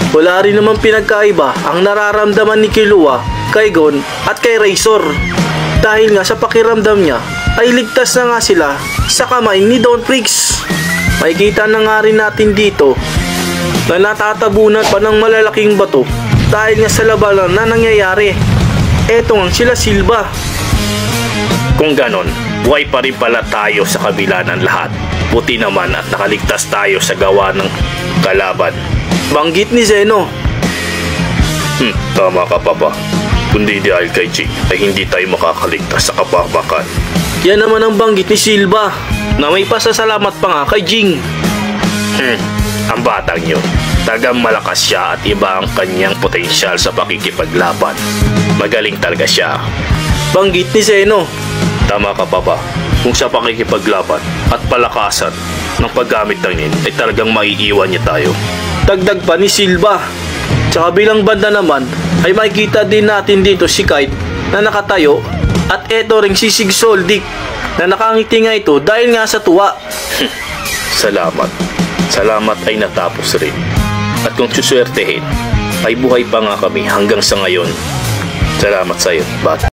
Wala rin naman pinagkaiba ang nararamdaman ni Killua kay Gon at kay Razor. Dahil nga sa pakiramdam niya ay ligtas na nga sila sa kamay ni Don Pricks. Makikita na nga rin natin dito na natatabunan pa ng malalaking bato dahil nga sa labanan na nangyayari. Eto nga sila Silva. Kung ganon, buhay pa rin pala tayo sa kabila ng lahat. Buti naman at nakaligtas tayo sa gawa ng kalaban. Banggit ni Zeno. Tama ka, Papa. Kundi dahil kay Jing ay hindi tayo makakaligtas sa kapahamakan. Yan naman ang banggit ni Silva na may pasasalamat pa nga kay Jing. Ang batang yun, tagang malakas siya at iba ang kanyang potensyal sa pakikipaglaban. Magaling talaga siya. Banggit ni Zeno. Tama ka, Papa. Kung sa pakikipaglaban at palakasan ng paggamit ng nin ay talagang maiiwan niya tayo. Dagdag pa ni Silva. Sa kabilang banda naman ay makikita din natin dito si Kite na nakatayo at eto ring si Sig Soldic na nakangiti nga ito dahil nga sa tuwa. Salamat. Salamat ay natapos rin. At kung suswertehin ay buhay pa nga kami hanggang sa ngayon. Salamat sa iyo, bata.